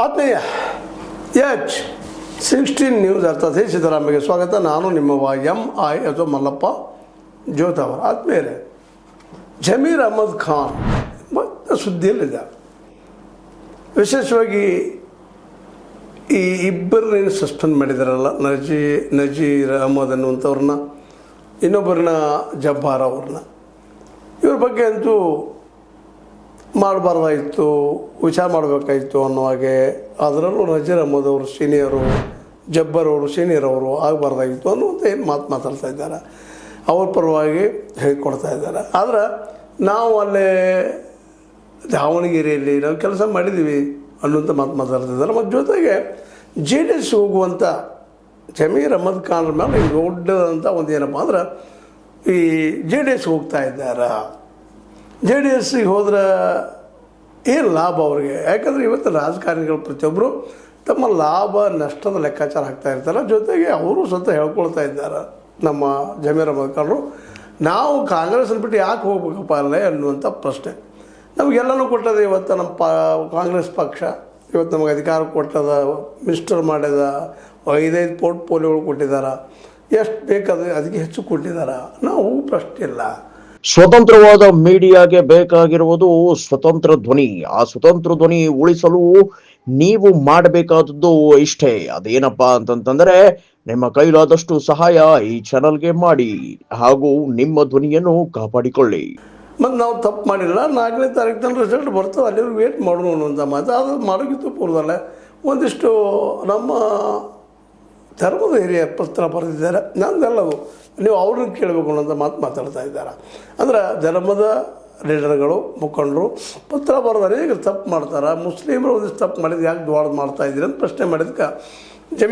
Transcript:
ಆತ್ಮೀಯ H16 news ಅರ್ಥಾತ್ ಸಿದ್ದರಾಮಯ್ಯಗೆ ಸ್ವಾಗತ. ನಾನು ನಿಮ್ಮ MI ಅಥವಾ ಮಲ್ಲಪ್ಪ ಜೋತಾವರ್. ಆತ್ಮೀಯರೇ, ಜಮೀರ್ ಅಹಮದ್ ಖಾನ್ ಮತ್ತೆ ಸುದ್ದಿಯಲ್ಲಿದೆ. ವಿಶೇಷವಾಗಿ ಈ ಇಬ್ಬರನ್ನ ಸಸ್ಪೆಂಡ್ ಮಾಡಿದಾರಲ್ಲ, ನಜೀರ್ ಅಹಮದ್ ಅನ್ನುವಂಥವ್ರನ್ನ, ಇನ್ನೊಬ್ಬರನ್ನ ಜಬ್ಬಾರ್ ಅವ್ರನ್ನ. ಇವ್ರ ಬಗ್ಗೆ ಅಂತೂ ಮಾಡಬಾರ್ದಾಯಿತು, ವಿಚಾರ ಮಾಡಬೇಕಾಯಿತು ಅನ್ನೋ ಹಾಗೆ. ಅದರಲ್ಲೂ ನಜೀರ್ ಅಹಮದ್ ಅವರು ಸೀನಿಯರು, ಜಬ್ಬರ್ ಅವರು ಸೀನಿಯರ್ ಅವರು ಆಗಬಾರ್ದಾಗಿತ್ತು ಅನ್ನುವಂಥ ಏನು ಮಾತಾಡ್ತಾ ಇದ್ದಾರೆ. ಅವ್ರ ಪರವಾಗಿ ಹೇಳಿಕೊಡ್ತಾ ಇದ್ದಾರೆ. ಆದರೆ ನಾವು ಅಲ್ಲೇ ದಾವಣಗೆರೆಯಲ್ಲಿ ನಾವು ಕೆಲಸ ಮಾಡಿದ್ದೀವಿ ಅನ್ನುವಂಥ ಮಾತಾಡ್ತಿದ್ದಾರೆ. ಮತ್ತು ಜೊತೆಗೆ JDS ಹೋಗುವಂಥ ಜಮೀರ್ ಅಹಮದ್ ಖಾನ್ ಮೇಲೆ ದೊಡ್ಡದಂಥ ಒಂದು ಏನಪ್ಪ ಅಂದ್ರೆ, ಈ JDS ಹೋಗ್ತಾ ಇದ್ದಾರೆ. JDSಗೆ ಹೋದ್ರೆ ಏನು ಲಾಭ ಅವ್ರಿಗೆ? ಯಾಕಂದರೆ ಇವತ್ತು ರಾಜಕಾರಣಿಗಳು ಪ್ರತಿಯೊಬ್ಬರು ತಮ್ಮ ಲಾಭ ನಷ್ಟದ ಲೆಕ್ಕಾಚಾರ ಹಾಕ್ತಾ ಇರ್ತಾರೆ. ಜೊತೆಗೆ ಅವರು ಸ್ವತಃ ಹೇಳ್ಕೊಳ್ತಾ ಇದ್ದಾರೆ, ನಮ್ಮ ಜಮೀರ್ ಅಹಮದ್ ಖಾನ್ರು, ನಾವು ಕಾಂಗ್ರೆಸ್ನ ಬಿಟ್ಟು ಯಾಕೆ ಹೋಗ್ಬೇಕಪ್ಪ ಅಲ್ಲೇ ಅನ್ನುವಂಥ ಪ್ರಶ್ನೆ. ನಮಗೆಲ್ಲನೂ ಕೊಟ್ಟದ. ಇವತ್ತು ನಮ್ಮ ಕಾಂಗ್ರೆಸ್ ಪಕ್ಷ ಇವತ್ತು ನಮಗೆ ಅಧಿಕಾರ ಕೊಟ್ಟದ, ಮಿನಿಸ್ಟರ್ ಮಾಡ್ಯದ, 5 ಪೋರ್ಟ್ಫೋಲಿಯೋಗಳು ಕೊಟ್ಟಿದ್ದಾರೆ. ಎಷ್ಟು ಬೇಕಾದ ಅದಕ್ಕೆ ಹೆಚ್ಚು ಕೊಟ್ಟಿದ್ದಾರೆ. ನಾವು ಪ್ರಶ್ನೆ ಇಲ್ಲ. ಸ್ವತಂತ್ರವಾದ ಮೀಡಿಯಾಗೆ ಬೇಕಾಗಿರುವುದು ಸ್ವತಂತ್ರ ಧ್ವನಿ. ಆ ಸ್ವತಂತ್ರ ಧ್ವನಿ ಉಳಿಸಲು ನೀವು ಮಾಡಬೇಕಾದದ್ದು ಇಷ್ಟೇ. ಅದೇನಪ್ಪಾ ಅಂತಂತಂದ್ರೆ, ನಿಮ್ಮ ಕೈಲಾದಷ್ಟು ಸಹಾಯ ಈ ಚಾನಲ್ಗೆ ಮಾಡಿ ಹಾಗೂ ನಿಮ್ಮ ಧ್ವನಿಯನ್ನು ಕಾಪಾಡಿಕೊಳ್ಳಿ. ಮತ್ತು ನಾವು ತಪ್ಪು ಮಾಡಿಲ್ಲ, 4ನೇ ತಾರೀಕು ತನಕ ರಿಸಲ್ಟ್ ಬರ್ತದೆ, ಅಲ್ಲಿವ್ರು ವೇಟ್ ಮಾಡೋಣ ಅನ್ನುವಂಥ ಮಾತು. ಅದು ಮಾಡೋಕ್ಕಿಂತ ಪೂರ್ವದಲ್ಲ ಒಂದಿಷ್ಟು ನಮ್ಮ ಧರ್ಮದ ಹಿರಿಯ ಪತ್ರ ಬರೆದಿದ್ದಾರೆ. ನಂದೆಲ್ಲದು ನೀವು ಅವ್ರನ್ನ ಕೇಳಬೇಕು ಅನ್ನೋಂಥ ಮಾತಾಡ್ತಾ ಇದ್ದಾರೆ. ಅಂದ್ರೆ ಧರ್ಮದ ಲೀಡರ್ಗಳು, ಮುಖಂಡರು ಪತ್ರ ಬರೆದಾರೆ. ಈಗ ತಪ್ಪು ಮಾಡ್ತಾರೆ, ಮುಸ್ಲಿಮರು ಒಂದಿಷ್ಟು ತಪ್ಪು ಮಾಡಿದ್ದು ಯಾಕೆ ದ್ವಾಡ ಮಾಡ್ತಾಯಿದ್ದೀರಿ ಅಂತ ಪ್ರಶ್ನೆ ಮಾಡಿದ್ಕೆ